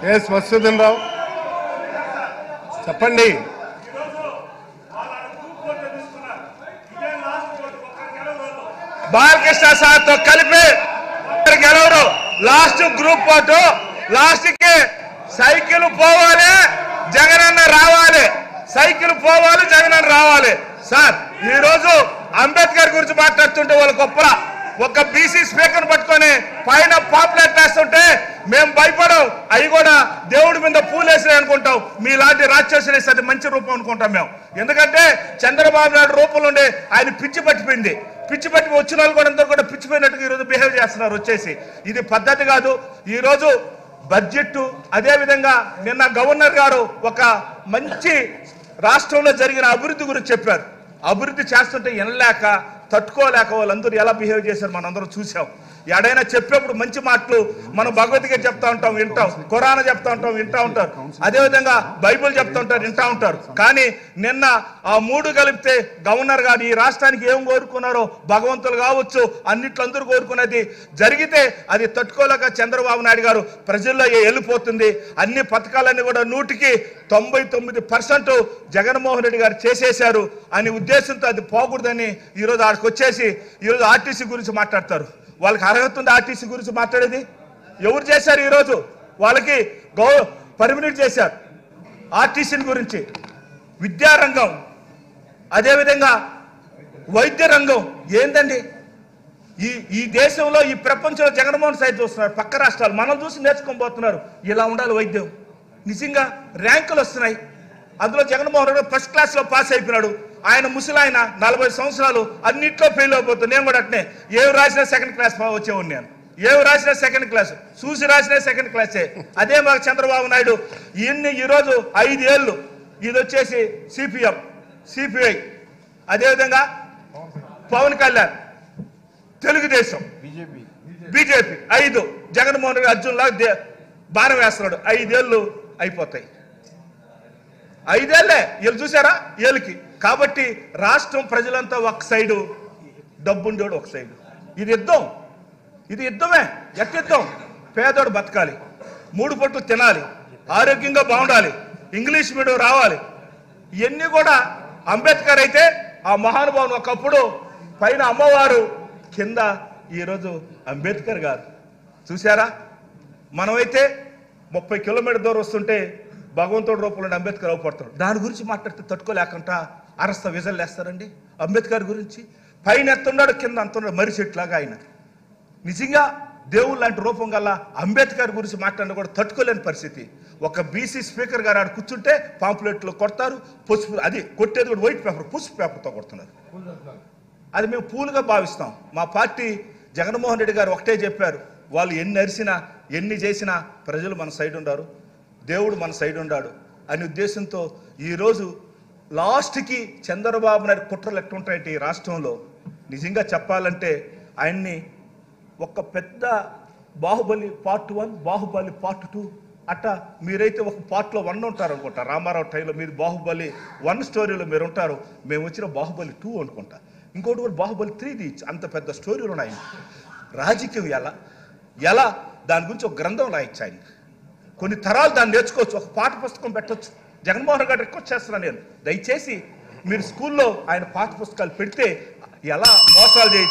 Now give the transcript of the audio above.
Yes Madhusudan రావు చెప్పండి. Balakrishna sir తో కలిపి గెలవరు. లాస్ట్ గ్రూప్ ఫోటో లాస్ట్ కి సైకిల్ పోవాలి, జగనన్న రావాలి. సైకిల్ పోవాలి, జగనన్న రావాలి. సార్ ఈ రోజు అంబేద్కర్ గురించి మాట్లాడుతుంటే వాళ్ళ గొప్పల ఒక బీసీ స్పీకర్ పట్టుకొని పైన పాపులేట్ వేస్తుంటే మేము భయపడం. అవి కూడా దేవుడి మీద పూలేసి అనుకుంటాం. మీలాంటి రాక్షసులు అది మంచి రూపం అనుకుంటాం మేము. ఎందుకంటే చంద్రబాబు నాయుడు రూపంలో ఉండే ఆయన పిచ్చి పట్టిపోయింది. పిచ్చి పట్టి వచ్చిన వాళ్ళు కూడా అందరూ కూడా పిచ్చిపోయినట్టుగా ఈరోజు బిహేవ్ చేస్తున్నారు. వచ్చేసి ఇది పద్ధతి కాదు. ఈరోజు బడ్జెట్ అదేవిధంగా నిన్న గవర్నర్ గారు ఒక మంచి రాష్ట్రంలో జరిగిన అభివృద్ధి గురించి చెప్పారు. అభివృద్ధి చేస్తుంటే వినలేక తట్టుకోలేక వాళ్ళందరూ ఎలా బిహేవ్ చేశారు మనందరం చూసాం. ఎడైనా చెప్పేప్పుడు మంచి మాటలు మనం భగవద్గీత చెప్తా ఉంటాం, వింటాం. ఖురాన్ చెప్తా ఉంటాం, వింటా ఉంటారు. అదేవిధంగా బైబిల్ చెప్తా ఉంటారు, వింటా ఉంటారు. కానీ నిన్న ఆ మూడు కలిపితే గవర్నర్ గారు ఈ రాష్ట్రానికి ఏం కోరుకున్నారో భగవంతులు కావచ్చు అన్నిట్లో అందరూ కోరుకున్నది జరిగితే అది తట్టుకోలేక చంద్రబాబు నాయుడు గారు ప్రజల్లో వెళ్ళిపోతుంది. అన్ని పథకాలన్నీ కూడా 99% జగన్మోహన్ రెడ్డి గారు చేసేశారు అనే ఉద్దేశంతో అది పోకూడదని ఈరోజు ఆడికి వచ్చేసి ఈరోజు ఆర్టీసీ గురించి మాట్లాడతారు. వాళ్ళకి అర్హత ఉంది ఆర్టీసీ గురించి మాట్లాడేది? ఎవరు చేశారు? ఈరోజు వాళ్ళకి పర్మినెంట్ చేశారు ఆర్టీసీ గురించి. విద్యారంగం అదేవిధంగా వైద్య రంగం ఏందండి? ఈ దేశంలో ఈ ప్రపంచంలో జగన్మోహన్ సైడ్ చూస్తున్నారు. పక్క రాష్ట్రాలు మనం చూసి నేర్చుకొని పోతున్నారు. ఇలా ఉండాలి వైద్యం. నిజంగా ర్యాంకులు వస్తున్నాయి. అందులో జగన్మోహన్ రెడ్డి ఫస్ట్ క్లాస్లో పాస్ అయిపోయినాడు. ఆయన ముసలాయన 40 సంవత్సరాలు అన్నింటిలో ఫెయిల్ అయిపోతుంది. నేను కూడా అట్నే ఏవి రాసినా సెకండ్ క్లాస్ వచ్చేవాడిని. నేను ఏవి రాసినా సెకండ్ క్లాస్, చూసి రాసినా సెకండ్ క్లాసే. అదే మాకు చంద్రబాబు నాయుడు ఈరోజు 5 ఏళ్ళు ఇది వచ్చేసి సిపిఎం, సిపిఐ, అదేవిధంగా పవన్ కళ్యాణ్ తెలుగుదేశం, బీజేపీ 5 జగన్మోహన్ రెడ్డి అర్జున్ లాగా బాణం వేస్తున్నాడు. 5 ఏళ్ళు అయిపోతాయి. 5 ఏళ్లే వీళ్ళు చూసారా వీళ్ళకి. కాబట్టి రాష్ట్రం ప్రజలంతా ఒక సైడు, డబ్బుండేవాడు ఒక సైడు. ఇది యుద్ధం, ఇది యుద్ధమే. యుద్ధం. పేదోడు బతకాలి, 3 పూటలు తినాలి, ఆరోగ్యంగా బాగుండాలి, ఇంగ్లీష్ మీడియం రావాలి. ఇవన్నీ కూడా అంబేద్కర్ అయితే ఆ మహానుభావుని ఒకప్పుడు పైన అమ్మవారు, కింద ఈరోజు అంబేద్కర్ గారు. చూసారా? మనమైతే 30 కిలోమీటర్ దూరం వస్తుంటే భగవంతుడి రూపంలో అంబేద్కర్ అవపడతాడు. దాని గురించి మాట్లాడితే తట్టుకోలేకుండా అరస్త విజలు వేస్తారండి. అంబేద్కర్ గురించి పైన ఎత్తున్నాడు, కింద అంతున్నాడు, మర్రి చెట్లాగా ఆయన. నిజంగా దేవుడు లాంటి రూపం గల అంబేద్కర్ గురించి మాట్లాడినా కూడా తట్టుకోలేని పరిస్థితి. ఒక బీసీ స్పీకర్ గారు ఆడ కూర్చుంటే పాంప్లెట్లు కొడతారు, పసుపు, అది కొట్టేది కూడా వైట్ పేపర్, పసుపు పేపర్తో కొడుతున్నారు. అది మేము పూలుగా భావిస్తాం. మా పార్టీ జగన్మోహన్ రెడ్డి గారు ఒకటే చెప్పారు, వాళ్ళు ఎన్ని అరిసినా ఎన్ని చేసినా ప్రజలు మన సైడ్ ఉండారు, దేవుడు మన సైడ్ ఉండాడు అనే ఉద్దేశంతో ఈరోజు లాస్ట్కి చంద్రబాబు నాయుడు కుట్రలు ఎట్టుంటాయంటే ఈ రాష్ట్రంలో నిజంగా చెప్పాలంటే ఆయన్ని ఒక పెద్ద బాహుబలి పార్ట్ 1, బాహుబలి పార్ట్ 2 అట్ట మీరైతే ఒక పార్ట్లో 1 ఉంటారు అనుకుంటా. రామారావు టైంలో మీరు బాహుబలి 1 స్టోరీలో మీరు ఉంటారు, మేము వచ్చిన బాహుబలి 2 అనుకుంటా. ఇంకోటి కూడా బాహుబలి 3 అంత పెద్ద స్టోరీలు ఉన్నాయి. రాజకీయం ఎలా దాని గురించి ఒక గ్రంథం రాయొచ్చు. ఆయన కొన్ని తరాలు దాన్ని నేర్చుకోవచ్చు, ఒక పాఠ పుస్తకం పెట్టవచ్చు. జగన్మోహన్ గారు రిక్వెస్ట్ చేస్తున్నాను నేను, దయచేసి మీరు స్కూల్లో ఆయన పాఠ పుస్తకాలు పెడితే ఎలా మోసాలు చేయొచ్చు.